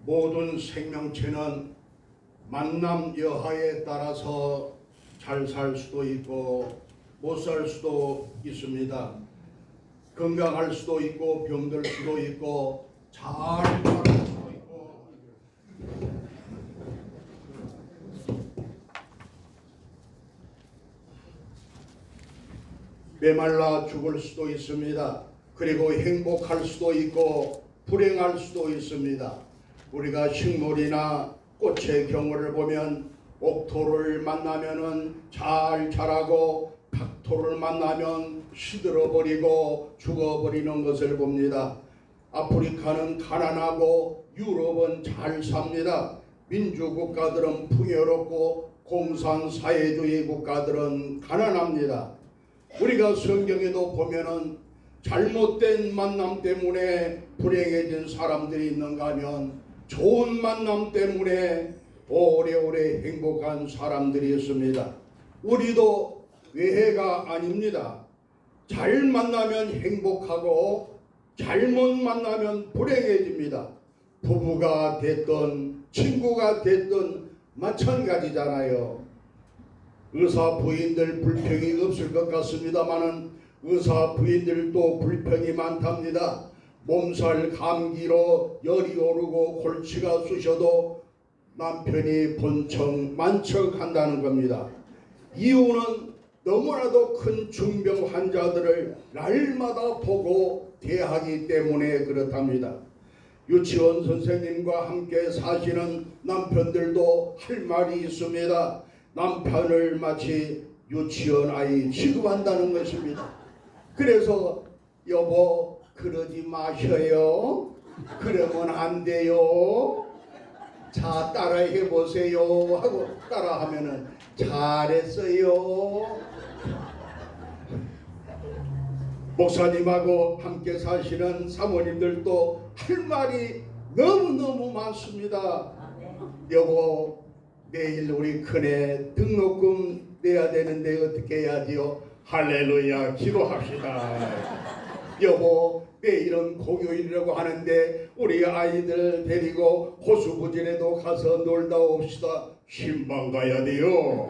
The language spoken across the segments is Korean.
모든 생명체는 만남 여하에 따라서 잘 살 수도 있고 못 살 수도 있습니다. 건강할 수도 있고 병들 수도 있고 잘 살 수도 있고 메말라 죽을 수도 있습니다. 그리고 행복할 수도 있고 불행할 수도 있습니다. 우리가 식물이나 꽃의 경우를 보면 옥토를 만나면은 잘 자라고 박토를 만나면 시들어버리고 죽어버리는 것을 봅니다. 아프리카는 가난하고 유럽은 잘 삽니다. 민주국가들은 풍요롭고 공산사회주의 국가들은 가난합니다. 우리가 성경에도 보면은 잘못된 만남 때문에 불행해진 사람들이 있는가 하면 좋은 만남 때문에 오래오래 행복한 사람들이 있습니다. 우리도 외해가 아닙니다. 잘 만나면 행복하고 잘못 만나면 불행해집니다. 부부가 됐든 친구가 됐든 마찬가지잖아요. 의사 부인들 불평이 없을 것 같습니다만은 의사 부인들도 불평이 많답니다. 몸살 감기로 열이 오르고 골치가 쑤셔도 남편이 본청 만척한다는 겁니다. 이유는 너무나도 큰 중병 환자들을 날마다 보고 대하기 때문에 그렇답니다. 유치원 선생님과 함께 사시는 남편들도 할 말이 있습니다. 남편을 마치 유치원 아이 취급한다는 것입니다. 그래서 여보 그러지 마셔요. 그러면 안 돼요. 자 따라해 보세요 하고 따라하면은 잘했어요. 목사님하고 함께 사시는 사모님들도 할 말이 너무너무 많습니다. 여보 내일 우리 큰애 등록금 내야 되는데 어떻게 해야지요? 할렐루야 기도합시다. 여보 내일은 공휴일이라고 하는데 우리 아이들 데리고 호수부진에도 가서 놀다 옵시다. 신방 가야 돼요.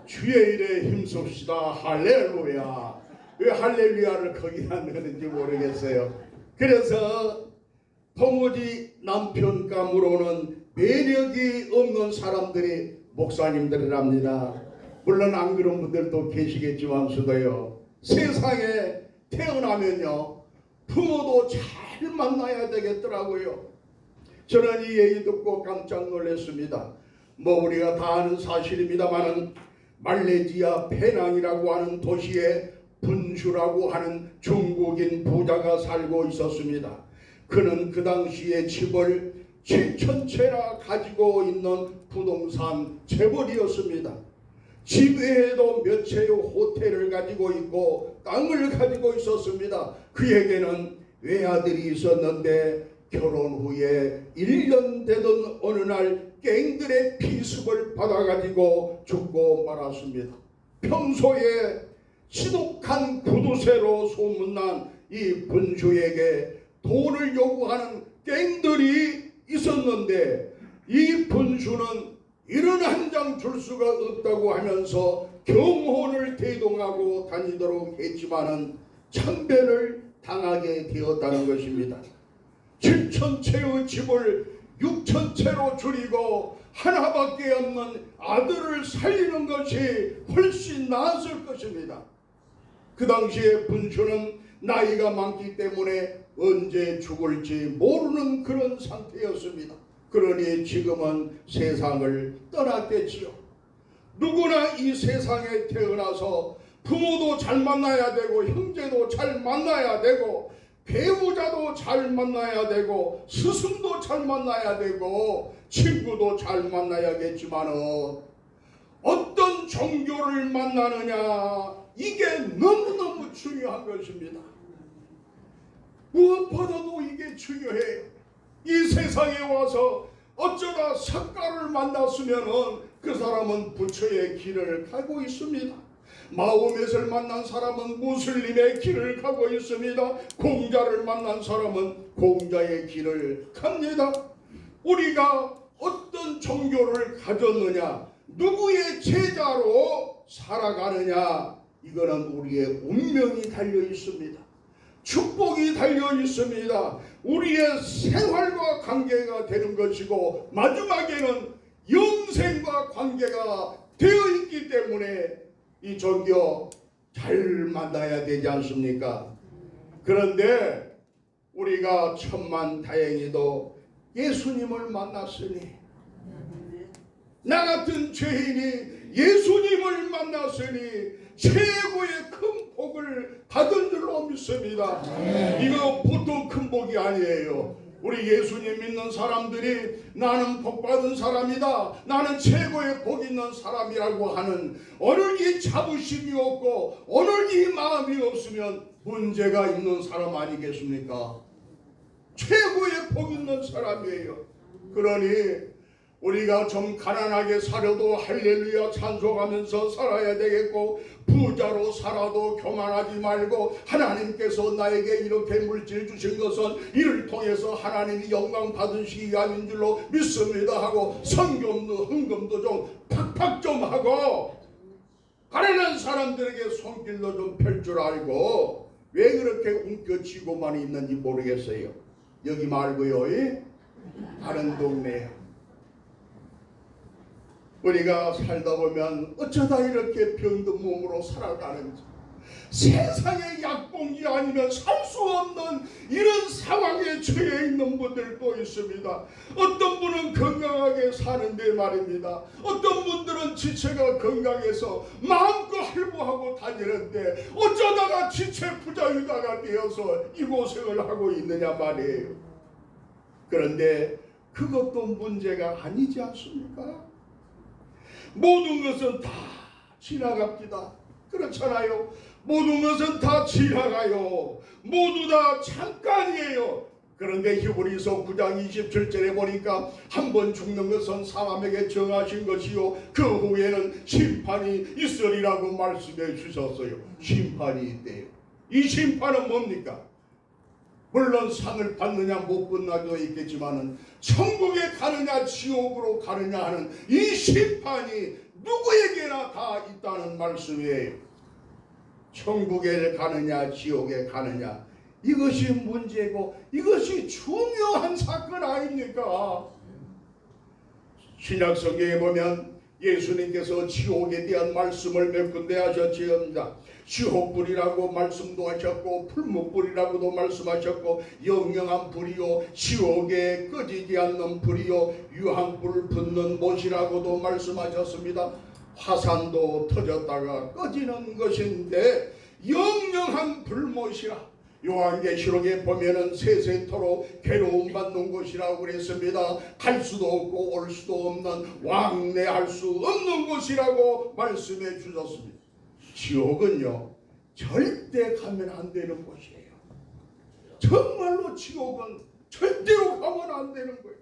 주의 일에 힘씁시다. 할렐루야. 왜 할렐루야를 거기다 넣는지 모르겠어요. 그래서 도무지 남편감으로는 매력이 없는 사람들이 목사님들이랍니다. 물론 안 그런 분들도 계시겠지만서도요. 세상에 태어나면요 부모도 잘 만나야 되겠더라고요. 저는 이 얘기 듣고 깜짝 놀랐습니다. 뭐 우리가 다 아는 사실입니다만은 말레이시아 페낭이라고 하는 도시에 분슈라고 하는 중국인 부자가 살고 있었습니다. 그는 그 당시에 집을 7,000채나 가지고 있는 부동산 재벌이었습니다. 집 외에도 몇 채의 호텔을 가지고 있고 땅을 가지고 있었습니다. 그에게는 외아들이 있었는데 결혼 후에 1년 되던 어느 날 갱들의 피습을 받아가지고 죽고 말았습니다. 평소에 지독한 구두쇠로 소문난 이 분수에게 돈을 요구하는 갱들이 있었는데 이 분수는 이런 한 장 줄 수가 없다고 하면서 경호를 대동하고 다니도록 했지만은 참배를 당하게 되었다는 것입니다. 7,000채의 집을 6,000채로 줄이고 하나밖에 없는 아들을 살리는 것이 훨씬 나았을 것입니다. 그 당시에 분수는 나이가 많기 때문에 언제 죽을지 모르는 그런 상태였습니다. 그러니 지금은 세상을 떠났겠지요. 누구나 이 세상에 태어나서 부모도 잘 만나야 되고 형제도 잘 만나야 되고 배우자도 잘 만나야 되고 스승도 잘 만나야 되고 친구도 잘 만나야겠지만 어떤 종교를 만나느냐 이게 너무너무 중요한 것입니다. 무엇보다도 이게 중요해요. 이 세상에 와서 어쩌다 석가를 만났으면 그 사람은 부처의 길을 가고 있습니다. 마호멧을 만난 사람은 무슬림의 길을 가고 있습니다. 공자를 만난 사람은 공자의 길을 갑니다. 우리가 어떤 종교를 가졌느냐, 누구의 제자로 살아가느냐, 이거는 우리의 운명이 달려 있습니다. 축복이 달려 있습니다. 우리의 생활과 관계가 되는 것이고 마지막에는 영생과 관계가 되어 있기 때문에 이 종교 잘 만나야 되지 않습니까? 그런데 우리가 천만다행히도 예수님을 만났으니, 나 같은 죄인이 예수님을 만났으니 최고의 큰 복을 받은 줄로 믿습니다. 이거 보통 큰 복이 아니에요. 우리 예수님 믿는 사람들이 나는 복 받은 사람이다, 나는 최고의 복 있는 사람이라고 하는 오늘기 자부심이 없고 오늘기 마음이 없으면 문제가 있는 사람 아니겠습니까? 최고의 복 있는 사람이에요. 그러니 우리가 좀 가난하게 살아도 할렐루야 찬송하면서 살아야 되겠고, 부자로 살아도 교만하지 말고 하나님께서 나에게 이렇게 물질 주신 것은 이를 통해서 하나님이 영광 받으시기 아닌 줄로 믿습니다 하고, 성금도 헌금도 좀 팍팍 좀 하고, 가난한 사람들에게 손길도 좀 펼 줄 알고, 왜 그렇게 움켜쥐고만 있는지 모르겠어요. 여기 말고요, 다른 동네 우리가 살다 보면 어쩌다 이렇게 병든 몸으로 살아가는지, 세상의 약봉이 아니면 살 수 없는 이런 상황에 처해 있는 분들도 있습니다. 어떤 분은 건강하게 사는데 말입니다, 어떤 분들은 지체가 건강해서 마음껏 할부하고 다니는데 어쩌다가 지체 부자유자가 되어서 이 고생을 하고 있느냐 말이에요. 그런데 그것도 문제가 아니지 않습니까? 모든 것은 다 지나갑니다. 그렇잖아요. 모든 것은 다 지나가요. 모두 다 잠깐이에요. 그런데 히브리서 9장 27절에 보니까 한 번 죽는 것은 사람에게 정하신 것이요 그 후에는 심판이 있으리라고 말씀해 주셨어요. 심판이 있대요. 이 심판은 뭡니까? 물론 상을 받느냐 못 받느냐도 있겠지만은 천국에 가느냐 지옥으로 가느냐 하는 이 심판이 누구에게나 다 있다는 말씀이에요. 천국에 가느냐 지옥에 가느냐, 이것이 문제고 이것이 중요한 사건 아닙니까? 신약 성경에 보면 예수님께서 지옥에 대한 말씀을 몇 군데 하셨지입니다. 지옥불이라고 말씀도 하셨고, 풀무불이라고도 말씀하셨고, 영영한 불이요 지옥에 꺼지지 않는 불이요 유황불 붙는 못이라고도 말씀하셨습니다. 화산도 터졌다가 꺼지는 것인데 영영한 불못이라, 요한계시록에 보면은 세세토록 괴로움 받는 곳이라고 그랬습니다. 갈 수도 없고 올 수도 없는, 왕래할 수 없는 곳이라고 말씀해 주셨습니다. 지옥은요 절대 가면 안 되는 곳이에요. 정말로 지옥은 절대로 가면 안 되는 거예요.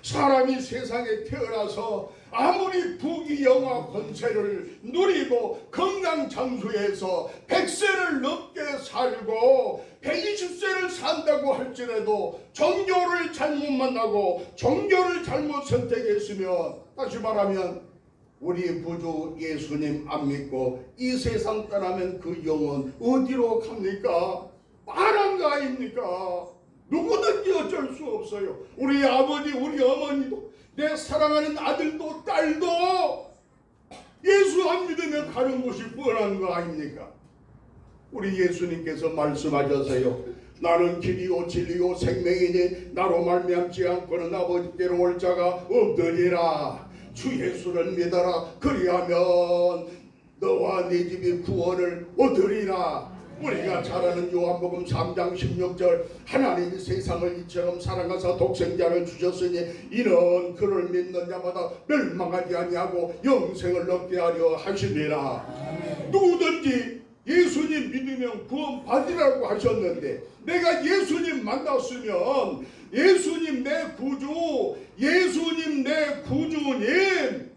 사람이 세상에 태어나서 아무리 부귀영화 권세를 누리고 건강 장수해서 100세를 넘게 살고 120세를 산다고 할지라도 종교를 잘못 만나고 종교를 잘못 선택했으면, 다시 말하면 우리 구주 예수님 안 믿고 이 세상 떠나면 그 영혼 어디로 갑니까? 말한 거 아닙니까? 누구든지 어쩔 수 없어요. 우리 아버지, 우리 어머니도, 내 사랑하는 아들도 딸도 예수 안 믿으면 가는 곳이 뻔한 거 아닙니까? 우리 예수님께서 말씀하셨어요. 나는 길이요 진리요 생명이니 나로 말미암지 않고는 아버지께로 올 자가 없으리라. 주 예수를 믿어라. 그리하면 너와 네 집이 구원을 얻으리라. 우리가 잘 아는 요한복음 3장 16절, 하나님이 세상을 이처럼 사랑하사 독생자를 주셨으니 이는 그를 믿는 자마다 멸망하지 아니하고 영생을 얻게 하려 하시니라. 누구든지 예수님 믿으면 구원 받으라고 하셨는데, 내가 예수님 만났으면 예수님 내 구주, 예수님 내 구주님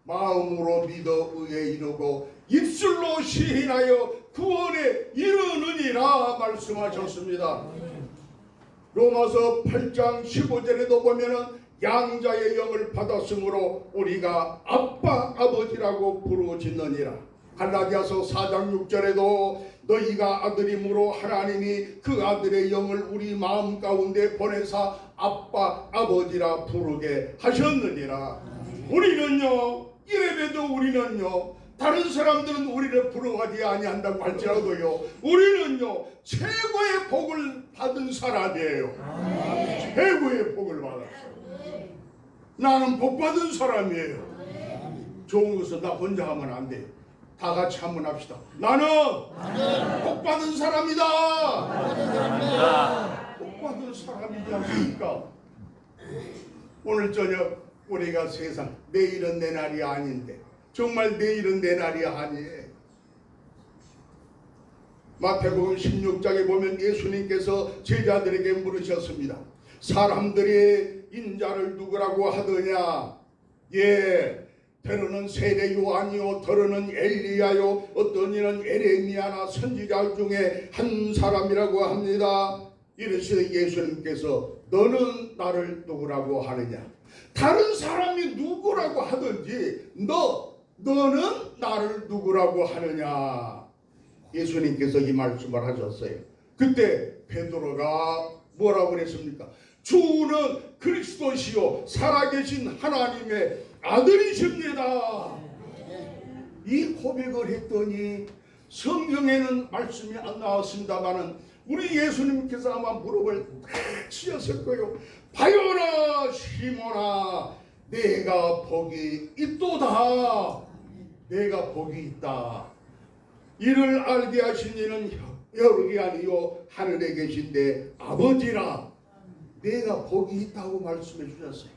마음으로 믿어 의에 이르고 입술로 시인하여 구원에 이르느니라 말씀하셨습니다. 로마서 8장 15절에도 보면은 양자의 영을 받았으므로 우리가 아빠 아버지라고 부르짖느니라. 갈라디아서 4장 6절에도 너희가 아들이므로 하나님이 그 아들의 영을 우리 마음 가운데 보내사 아빠 아버지라 부르게 하셨느니라. 우리는요, 이래봬도 우리는요, 다른 사람들은 우리를 부러워하지 아니한다고 할지라도요, 우리는요 최고의 복을 받은 사람이에요. 최고의 복을 받았어요. 나는 복 받은 사람이에요. 좋은 것은 나 혼자 하면 안 돼요. 다 같이 한번 합시다. 나는 복 받은 사람이다. 복 받은 사람이지 않습니까? 오늘 저녁 우리가 세상, 내일은 내 날이 아닌데, 정말 내일은 내 날이 아니에요. 마태복음 16장에 보면 예수님께서 제자들에게 물으셨습니다. 사람들이 인자를 누구라고 하더냐? 예, 더러는 세례 요한이요, 더러는 엘리야요, 어떤 이는 에레미야나 선지자 중에 한 사람이라고 합니다. 이르시되 예수님께서 너는 나를 누구라고 하느냐? 다른 사람이 누구라고 하든지 너는 나를 누구라고 하느냐? 예수님께서 이 말씀을 하셨어요. 그때 베드로가 뭐라고 그랬습니까? 주는 그리스도시요 살아계신 하나님의 아들이십니다. 이 고백을 했더니 성경에는 말씀이 안 나왔습니다만은 우리 예수님께서 아마 무릎을 탁 치셨을 거예요. 바요나 시몬아, 내가 복이 있도다. 내가 복이 있다. 이를 알게 하신 이는 여러분이 아니요 하늘에 계신 내 아버지라. 내가 복이 있다고 말씀해 주셨어요.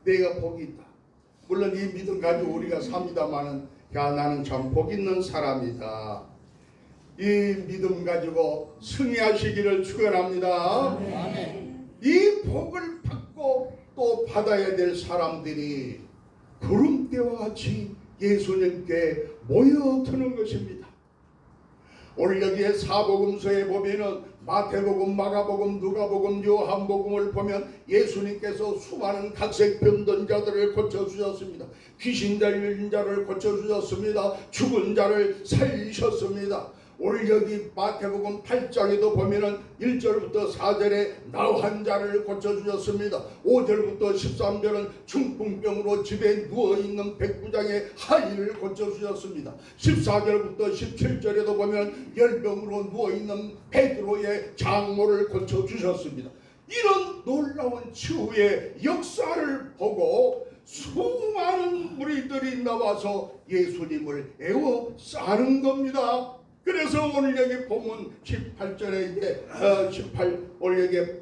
내가 복이 있다. 물론 이 믿음 가지고 우리가 삽니다마는, 야, 나는 참 복 있는 사람이다. 이 믿음 가지고 승리하시기를 축원합니다. 이 복을 받고 또 받아야 될 사람들이 구름대와 같이 예수님께 모여드는 것입니다. 오늘 여기에 사복음서에 보면은 마태복음, 마가복음, 누가복음, 요한복음을 보면 예수님께서 수많은 각색 병든 자들을 고쳐주셨습니다. 귀신 들린 자를 고쳐주셨습니다. 죽은 자를 살리셨습니다. 오늘 여기 마태복음 8장에도 보면은 1절부터 4절에 나한 자를 고쳐주셨습니다. 5절부터 13절은 중풍병으로 집에 누워있는 백부장의 하인을 고쳐주셨습니다. 14절부터 17절에도 보면 열병으로 누워있는 베드로의 장모를 고쳐주셨습니다. 이런 놀라운 치유의 역사를 보고 수많은 무리들이 나와서 예수님을 애워싸는 겁니다. 그래서 오늘 여기 본문 18절에 이제 18 오늘 여기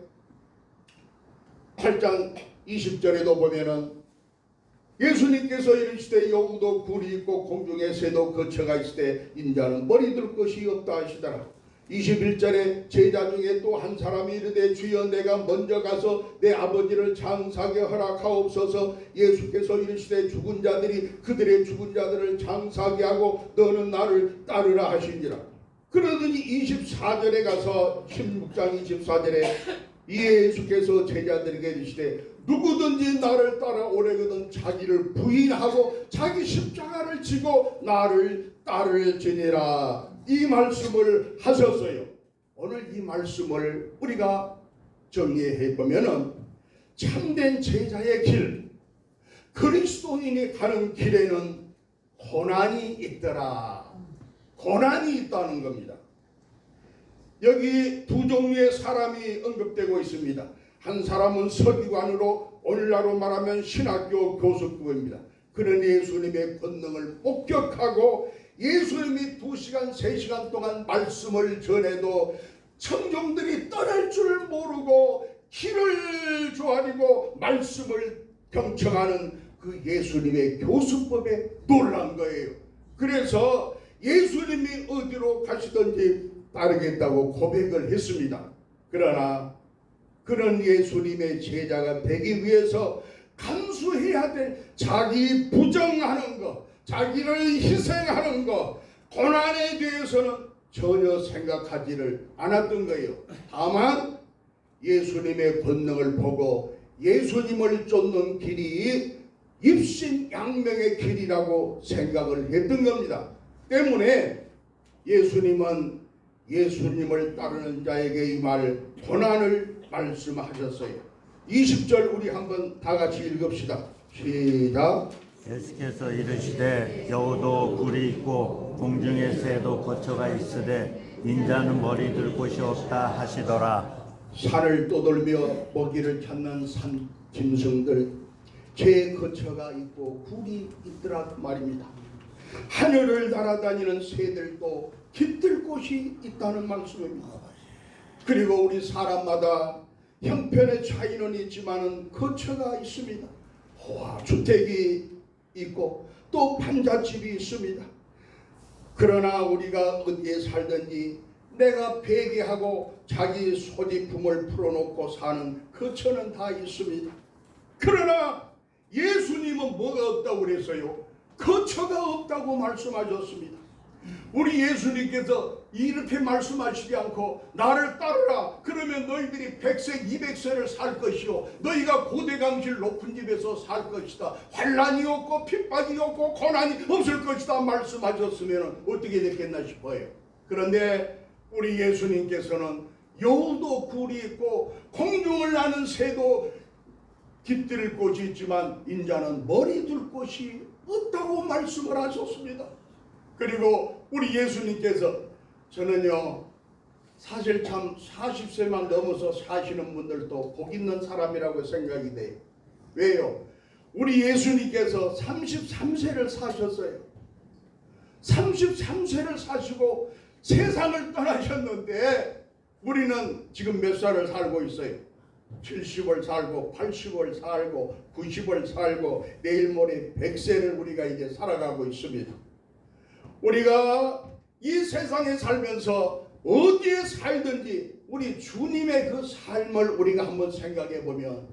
8장 20절에도 보면은 예수님께서 이르시되 여우도 굴이 있고 공중에 새도 거처가 있으되 인자는 머리 둘 것이 없다 하시더라. 21절에 제자 중에 또 한 사람이 이르되 주여 내가 먼저 가서 내 아버지를 장사하게 허락하옵소서. 예수께서 이르시되 죽은 자들이 그들의 죽은 자들을 장사하게 하고 너는 나를 따르라 하시니라. 그러더니 24절에 가서 16장 24절에 예수께서 제자들에게 이르시되 누구든지 나를 따라오려거든 자기를 부인하고 자기 십자가를 지고 나를 따를지니라. 이 말씀을 하셨어요. 오늘 이 말씀을 우리가 정리해 보면은 참된 제자의 길, 그리스도인이 가는 길에는 고난이 있더라. 고난이 있다는 겁니다. 여기 두 종류의 사람이 언급되고 있습니다. 한 사람은 서기관으로 오늘날로 말하면 신학교 교수급입니다. 그런 예수님의 권능을 목격하고 예수님이 2시간 3시간 동안 말씀을 전해도 청중들이 떠날 줄 모르고 길을 조아리고 말씀을 경청하는 그 예수님의 교수법에 놀란 거예요. 그래서 예수님이 어디로 가시든지 따르겠다고 고백을 했습니다. 그러나 그런 예수님의 제자가 되기 위해서 감수해야 될 자기 부정하는 것, 자기를 희생하는 것, 고난에 대해서는 전혀 생각하지를 않았던 거예요. 다만 예수님의 권능을 보고 예수님을 쫓는 길이 입신양명의 길이라고 생각을 했던 겁니다. 때문에 예수님은 예수님을 따르는 자에게 이 말 고난을 말씀하셨어요. 20절 우리 한번 다 같이 읽읍시다. 시작. 예수께서 이르시되 여우도 굴이 있고 공중의 새도 거처가 있으되 인자는 머리 둘 곳이 없다 하시더라. 산을 떠돌며 먹이를 찾는 산 짐승들 제 거처가 있고 굴이 있더라 그 말입니다. 하늘을 날아다니는 새들도 깃들 곳이 있다는 말씀입니다. 그리고 우리 사람마다 형편의 차이는 있지만은 거처가 있습니다. 주택이 있고 또 판잣집이 있습니다. 그러나 우리가 어디에 살든지 내가 배기하고 자기 소지품을 풀어놓고 사는 거처는 다 있습니다. 그러나 예수님은 뭐가 없다고 그랬어요? 거처가 없다고 말씀하셨습니다. 우리 예수님께서 이렇게 말씀하시지 않고 나를 따르라 그러면 너희들이 100세 200세를 살 것이요 너희가 고대강실 높은 집에서 살 것이다. 환난이 없고 핍박이 없고 고난이 없을 것이다 말씀하셨으면 어떻게 됐겠나 싶어요. 그런데 우리 예수님께서는 여우도 굴이 있고 공중을 나는 새도 깃들 곳이 있지만 인자는 머리 둘 곳이 없다고 말씀을 하셨습니다. 그리고 우리 예수님께서 저는요 사실 참 40세만 넘어서 사시는 분들도 복 있는 사람이라고 생각이 돼요. 왜요? 우리 예수님께서 33세를 사셨어요. 33세를 사시고 세상을 떠나셨는데 우리는 지금 몇 살을 살고 있어요? 70을 살고 80을 살고 90을 살고 내일 모레 100세를 우리가 이제 살아가고 있습니다. 우리가 이 세상에 살면서 어디에 살든지 우리 주님의 그 삶을 우리가 한번 생각해 보면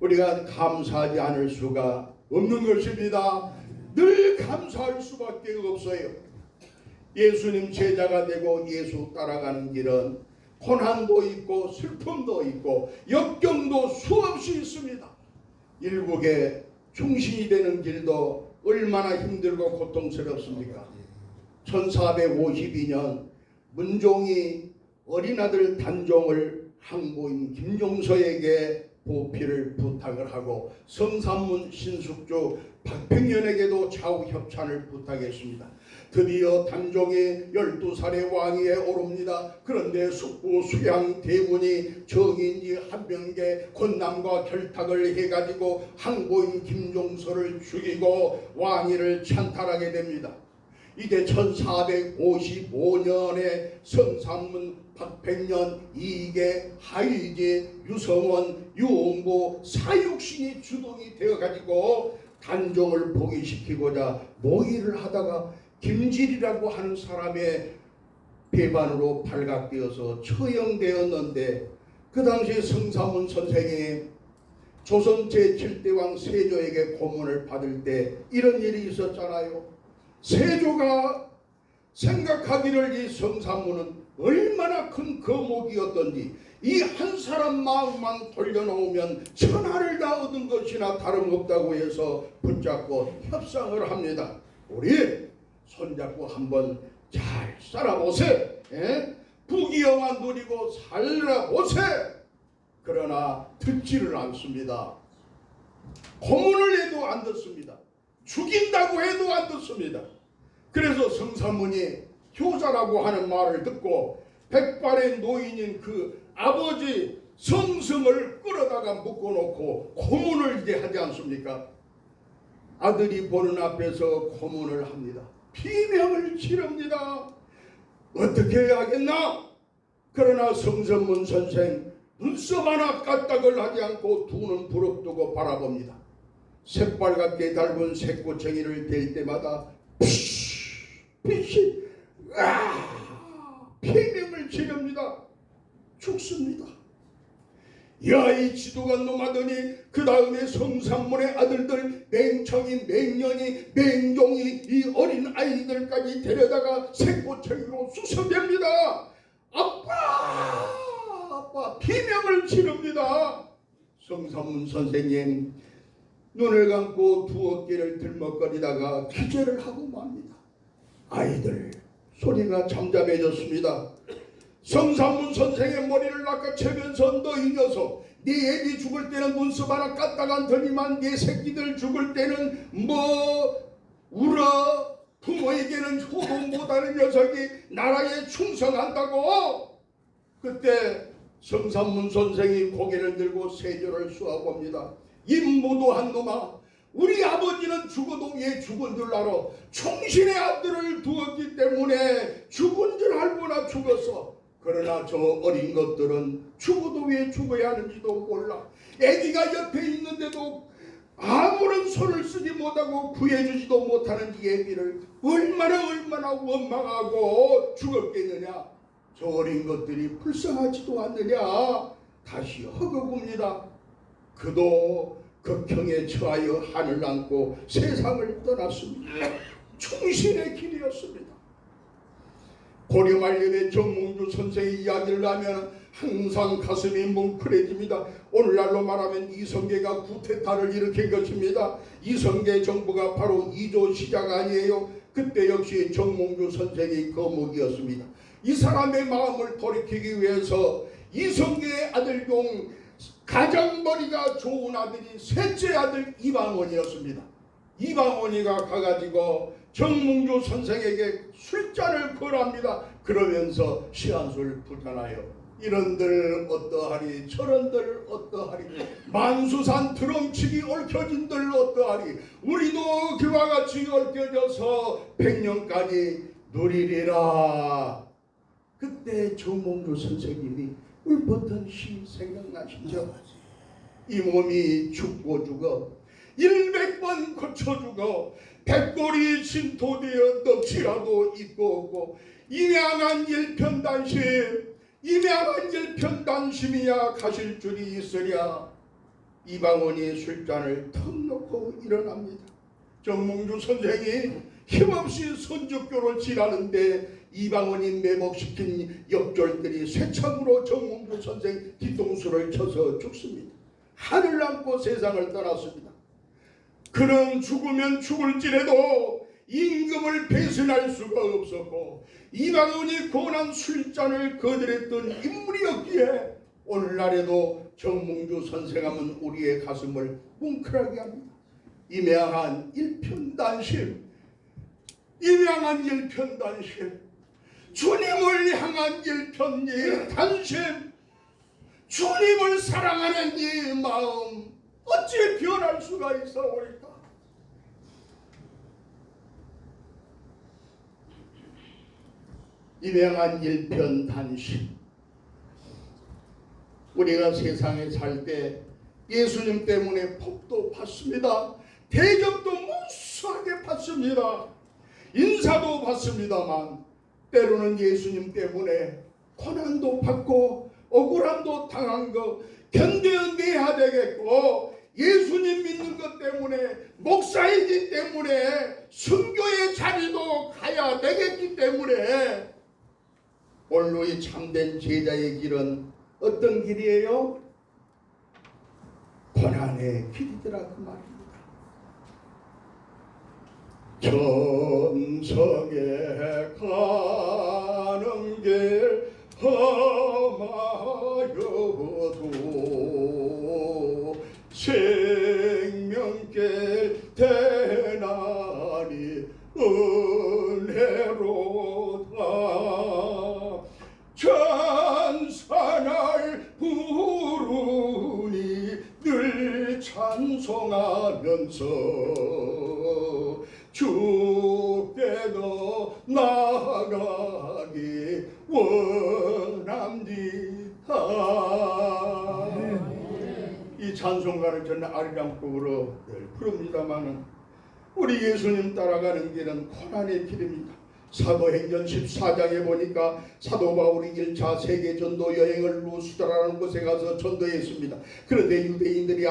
우리가 감사하지 않을 수가 없는 것입니다. 늘 감사할 수밖에 없어요. 예수님 제자가 되고 예수 따라가는 길은 고난도 있고 슬픔도 있고 역경도 수없이 있습니다. 일국의 충신이 되는 길도 얼마나 힘들고 고통스럽습니까? 1452년 문종이 어린아들 단종을 항보인 김종서에게 보필을 부탁을 하고 성산문 신숙주 박평년에게도 좌우 협찬을 부탁했습니다. 드디어 단종이 12살의 왕위에 오릅니다. 그런데 숙부 수양 대군이 정인지 한명계 권남과 결탁을 해가지고 항보인 김종서를 죽이고 왕위를 찬탈하게 됩니다. 이제 1455년에 성산문 박평년 이계 하의지 유성원 유홍보 사육신이 주동이 되어가지고 단종을 복위시키고자 모의를 하다가 김질이라고 하는 사람의 배반으로 발각되어서 처형되었는데 그 당시에 성삼문 선생이 조선 제7대왕 세조에게 고문을 받을 때 이런 일이 있었잖아요. 세조가 생각하기를 이 성삼문은 얼마나 큰 거목이었던지 이 한 사람 마음만 돌려놓으면 천하를 다 얻은 것이나 다름없다고 해서 붙잡고 협상을 합니다. 우리 손잡고 한번 잘 살아보세. 부귀영화 누리고 살아보세. 그러나 듣지를 않습니다. 고문을 해도 안 듣습니다. 죽인다고 해도 안 듣습니다. 그래서 성삼문이 효자라고 하는 말을 듣고 백발의 노인인 그 아버지 성승을 끌어다가 묶어놓고 고문을 이제 하지 않습니까? 아들이 보는 앞에서 고문을 합니다. 비명을 지릅니다. 어떻게 해야겠나? 그러나 성삼문 선생 눈썹 하나 까딱을 하지 않고 두 눈 부릅뜨고 바라봅니다. 새빨갛게 닮은 새꼬챙이를 댈 때마다 피시 비명을 지릅니다. 죽습니다. 야, 이 지도간 놈 하더니 그 다음에 성삼문의 아들들 맹청이, 맹년이, 맹종이 이 어린 아이들까지 데려다가 새꼬챙이로 쑤셔댑니다. 아빠! 바빠 비명을 지릅니다. 성삼문 선생님 눈을 감고 두 어깨를 들먹거리다가 기절을 하고 맙니다. 아이들 소리가 잠잠해졌습니다. 성삼문 선생의 머리를 낚아채면서 너 이 녀석 네 애비 죽을 때는 눈썹 하나 까딱한 더니만 네 새끼들 죽을 때는 뭐 울어. 부모에게는 효도 못하는 녀석이 나라에 충성한다고. 그때 성삼문 선생이 고개를 들고 세조를 쏘아봅니다. 임무도한 놈아, 우리 아버지는 죽어도 왜 죽은 줄 알아? 충신의 아들을 두었기 때문에 죽은 줄 알고나 죽었어. 그러나 저 어린 것들은 죽어도 왜 죽어야 하는지도 몰라. 애기가 옆에 있는데도 아무런 손을 쓰지 못하고 구해주지도 못하는 이 애기를 얼마나 원망하고 죽었겠느냐. 저 어린 것들이 불쌍하지도 않느냐. 다시 허거봅니다. 그도 극형에 처하여 하늘 남고 세상을 떠났습니다. 충신의 길이었습니다. 고려 말년에 정몽주 선생의 이야기를 하면 항상 가슴이 뭉클해집니다. 오늘날로 말하면 이성계가 구테타를 일으킨 것입니다. 이성계 정부가 바로 2조 시작 아니에요. 그때 역시 정몽주 선생이 거목이었습니다. 이 사람의 마음을 돌이키기 위해서 이성계의 아들 중 가장 머리가 좋은 아들이 셋째 아들 이방원이었습니다. 이방원이가 가가지고 정몽주 선생에게 술잔을 거랍니다. 그러면서 시한술 부잖아요. 이런들 어떠하리 저런들 어떠하리 만수산 드럼치기 얽혀진들 어떠하리 우리도 그와 같이 얽혀져서 100년까지 누리리라. 그때 정몽주 선생님이 울었던 시 생각나시죠? 이 몸이 죽고 죽어 100번 고쳐 죽어 백골이 진토되어 넋이라도 있고 없고 임양한 일편단심이야 가실 줄이 있으랴. 이방원이 술잔을 턱 놓고 일어납니다. 정몽주 선생이 힘없이 선적교를 지라는데 이방원이 매복시킨 역졸들이 쇠창으로 정몽주 선생 뒤통수를 쳐서 죽습니다. 하늘 남고 세상을 떠났습니다. 그는 죽으면 죽을지라도 임금을 배신할 수가 없었고 이방원이 권한 술잔을 거절했던 인물이었기에 오늘날에도 정몽주 선생하면 우리의 가슴을 뭉클하게 합니다. 임양한 일편단심, 주님을 향한 일편단심, 주님을 사랑하는 이 마음 어찌 변할 수가 있사오리까? 임양한 일편단심. 우리가 세상에 살 때 예수님 때문에 복도 받습니다. 대접도 무수하게 받습니다. 인사도 받습니다만 때로는 예수님 때문에 고난도 받고 억울함도 당한 거 견뎌내야 되겠고 예수님 믿는 것 때문에 목사이기 때문에 선교의 자리도 가야 되겠기 때문에 오늘 이 참된 제자의 길은 어떤 길이에요? 고난의 길이더라 그 말입니다. 천성에 가는 길 험하여도 생명길 대나니 은혜로다. 찬사날 부르니 늘 찬송하면서 주께도 나아가기 원합니다. 이 찬송가를 저는 아리랑곡으로 늘 부릅니다마는 우리 예수님 따라가는 길은 고난의 길입니다. 사도행전 14장에 보니까 사도 바울이 1차 세계전도 여행을 루스드라라는 곳에 가서 전도했습니다. 그런데 유대인들이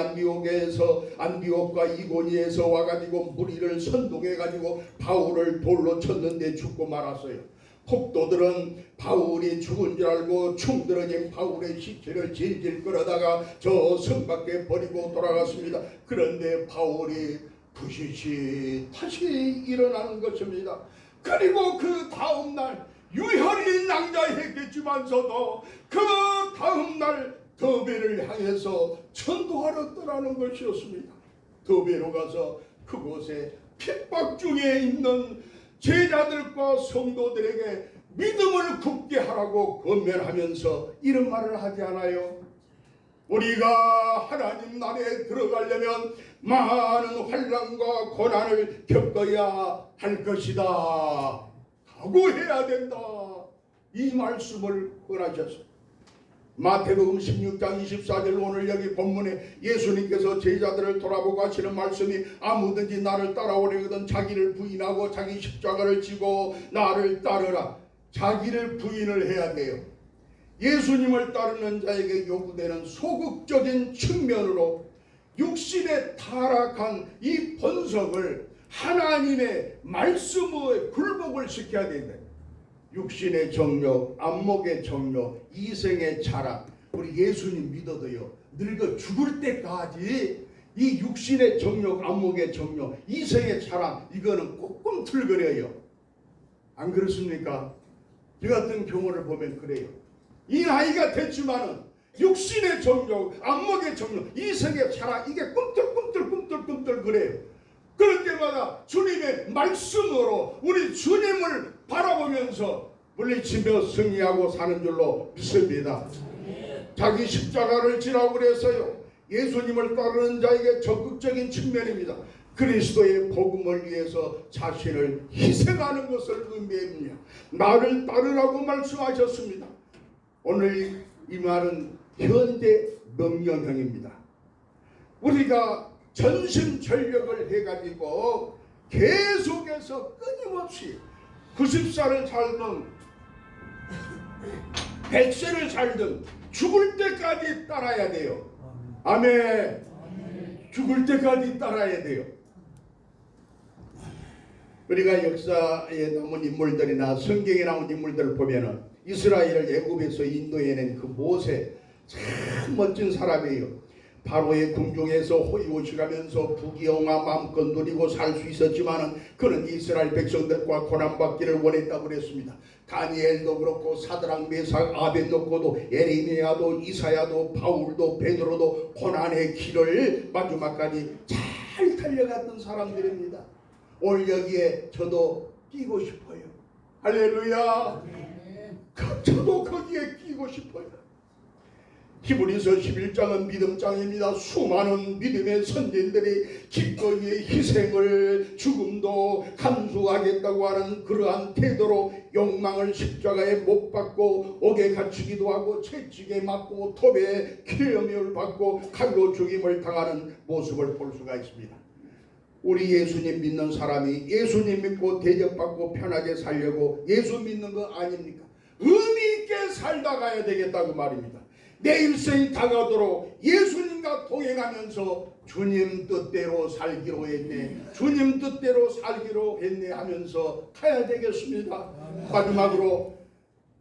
안디옥과 이고니에서 와가지고 무리를 선동해가지고 바울을 돌로 쳤는데 죽고 말았어요. 폭도들은 바울이 죽은 줄 알고 충들어진 바울의 시체를 질질 끌어다가 저 성 밖에 버리고 돌아갔습니다. 그런데 바울이 부시시 다시 일어나는 것입니다. 그리고 그 다음날 유혈이 낭자했겠지만서도 그 다음날 더베를 향해서 전도하러 떠나는 것이었습니다. 더베로 가서 그곳에 핍박 중에 있는 제자들과 성도들에게 믿음을 굳게 하라고 권면하면서 이런 말을 하지 않아요? 우리가 하나님 나라에 들어가려면 많은 환난과 고난을 겪어야 할 것이다. 각오해야 된다. 이 말씀을 권하셨습니다. 마태복음 16장 24절 오늘 여기 본문에 예수님께서 제자들을 돌아보고 하시는 말씀이 아무든지 나를 따라오려거든 자기를 부인하고 자기 십자가를 지고 나를 따르라. 자기를 부인을 해야 돼요. 예수님을 따르는 자에게 요구되는 소극적인 측면으로 육신의 타락한 이 본성을 하나님의 말씀에 굴복을 시켜야 된다. 육신의 정욕, 안목의 정욕, 이생의 자랑. 우리 예수님 믿어도요, 늙어 죽을 때까지 이 육신의 정욕, 안목의 정욕, 이생의 자랑, 이거는 꼭 틀거려요. 안 그렇습니까? 저 같은 경우를 보면 그래요. 이 나이가 됐지만은 육신의 정욕, 안목의 정욕, 이생의 자랑, 이게 꿈틀꿈틀 그래요. 그럴 때마다 주님의 말씀으로 우리 주님을 바라보면서 물리치며 승리하고 사는 줄로 믿습니다. 자기 십자가를 지라고 그랬어요. 예수님을 따르는 자에게 적극적인 측면입니다. 그리스도의 복음을 위해서 자신을 희생하는 것을 의미합니다. 나를 따르라고 말씀하셨습니다. 오늘 이 말은 현대 명령형입니다. 우리가 전심전력을 해가지고 계속해서 끊임없이 90살을 살든 100세를 살든 죽을 때까지 따라야 돼요. 아멘. 죽을 때까지 따라야 돼요. 우리가 역사에 나온 인물들이나 성경에 나온 인물들을 보면은 이스라엘을 애굽에서 인도해낸 그 모세, 참 멋진 사람이에요. 바로의 궁중에서 호의호식하면서 부귀영화 마음껏 누리고 살 수 있었지만은 그는 이스라엘 백성들과 고난받기를 원했다고 그랬습니다. 다니엘도 그렇고 사드락 메삭 아벳노고도 에레미야도 이사야도 바울도 베드로도 고난의 길을 마지막까지 잘 달려갔던 사람들입니다. 오늘 여기에 저도 끼고 싶어요. 할렐루야. 저도 거기에 끼고 싶어요. 히브리서 11장은 믿음장입니다. 수많은 믿음의 선진들이 기꺼이 희생을 죽음도 감수하겠다고 하는 그러한 태도로 욕망을 십자가에 못 박고 옥에 갇히기도 하고 채찍에 맞고 톱에 기름을 받고 칼로 죽임을 당하는 모습을 볼 수가 있습니다. 우리 예수님 믿는 사람이 예수님 믿고 대접받고 편하게 살려고 예수 믿는 거 아닙니까? 의미 있게 살다 가야 되겠다고 말입니다. 내 일생이 다가도록 예수님과 동행하면서 주님 뜻대로 살기로 했네, 주님 뜻대로 살기로 했네 하면서 가야 되겠습니다. 마지막으로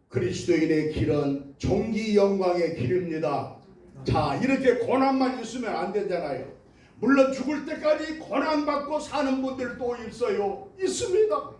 그리스도인의 길은 존귀 영광의 길입니다. 자, 이렇게 고난만 있으면 안 되잖아요. 물론 죽을 때까지 고난받고 사는 분들도 있어요. 있습니다.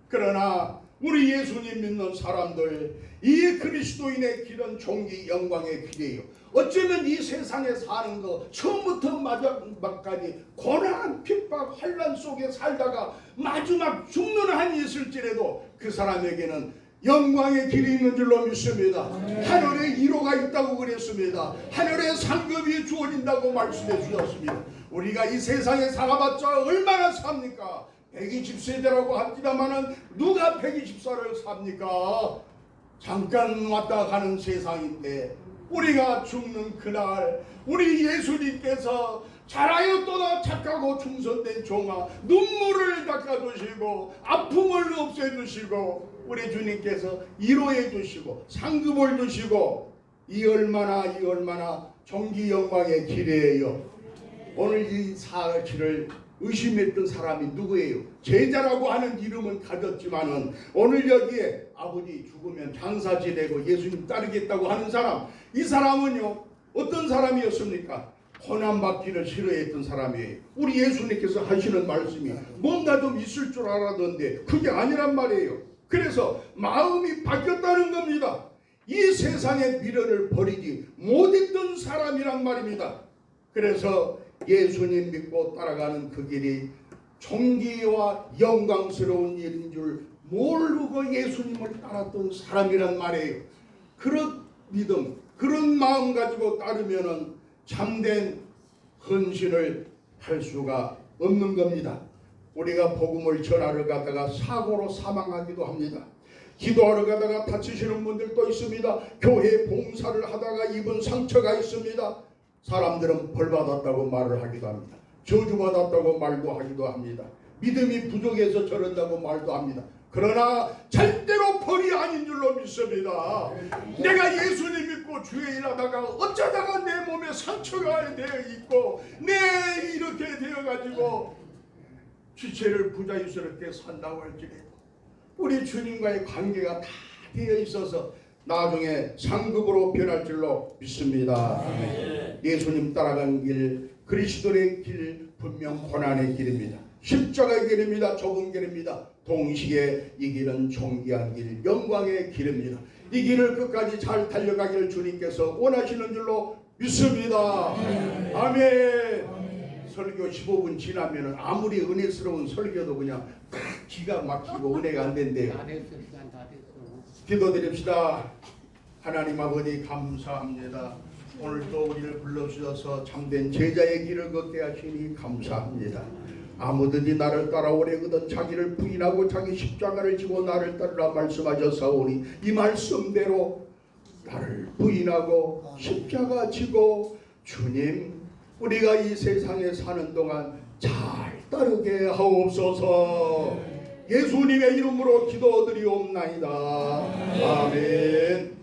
그러나 우리 예수님 믿는 사람들, 이 그리스도인의 길은 존귀 영광의 길이에요. 어쩌면 이 세상에 사는 거 처음부터 마지막까지 고난, 핍박, 환난 속에 살다가 마지막 죽는 한이 있을지라도 그 사람에게는 영광의 길이 있는 줄로 믿습니다. 하늘에 위로가 있다고 그랬습니다. 하늘에 상급이 주어진다고 말씀해 주셨습니다. 우리가 이 세상에 살아봤자 얼마나 삽니까? 120세대라고 합니다마는 누가 120살을 삽니까? 잠깐 왔다 가는 세상인데 우리가 죽는 그날 우리 예수님께서 잘하였도다 착하고 충성된 종아, 눈물을 닦아주시고 아픔을 없애주시고 우리 주님께서 위로해 주시고 상급을 주시고 이 얼마나 존귀 영광의 길이에요. 오늘 이 사실을 의심했던 사람이 누구예요? 제자라고 하는 이름은 가졌지만은 오늘 여기에 아버지 죽으면 장사 지내고 예수님 따르겠다고 하는 사람, 이 사람은요 어떤 사람이었습니까? 고난받기를 싫어했던 사람이에요. 우리 예수님께서 하시는 말씀이 뭔가 좀 있을 줄 알았는데 그게 아니란 말이에요. 그래서 마음이 바뀌었다는 겁니다. 이 세상의 미련을 버리지 못했던 사람이란 말입니다. 그래서 예수님 믿고 따라가는 그 길이 존귀와 영광스러운 일인 줄 모르고 예수님을 따랐던 사람이란 말이에요. 그런 믿음, 그런 마음 가지고 따르면은 참된 헌신을 할 수가 없는 겁니다. 우리가 복음을 전하러 가다가 사고로 사망하기도 합니다. 기도하러 가다가 다치시는 분들도 있습니다. 교회 봉사를 하다가 입은 상처가 있습니다. 사람들은 벌받았다고 말을 하기도 합니다. 저주받았다고 말도 하기도 합니다. 믿음이 부족해서 저런다고 말도 합니다. 그러나 절대로 벌이 아닌 줄로 믿습니다. 내가 예수님 믿고 주의 일하다가 어쩌다가 내 몸에 상처가 되어 있고 내 이렇게 되어가지고 지체를 부자유스럽게 산다고 할지라도 우리 주님과의 관계가 다 되어 있어서 나중에 상급으로 변할 줄로 믿습니다. 예수님 따라가는 길, 그리스도의 길, 분명 고난의 길입니다. 십자가의 길입니다. 좁은 길입니다. 동시에 이 길은 존귀한 길, 영광의 길입니다. 이 길을 끝까지 잘 달려가기를 주님께서 원하시는 줄로 믿습니다. 아멘. 설교 15분 지나면 아무리 은혜스러운 설교도 그냥 기가 막히고 은혜가 안 된대요. 기도드립시다. 하나님 아버지 감사합니다. 오늘도 우리를 불러주셔서 참된 제자의 길을 걷게 하시니 감사합니다. 아무든지 나를 따라오려거든 자기를 부인하고 자기 십자가를 지고 나를 따르라 말씀하셨사오니 이 말씀대로 나를 부인하고 십자가 지고 주님 우리가 이 세상에 사는 동안 잘 따르게 하옵소서. 예수님의 이름으로 기도드리옵나이다. 아멘.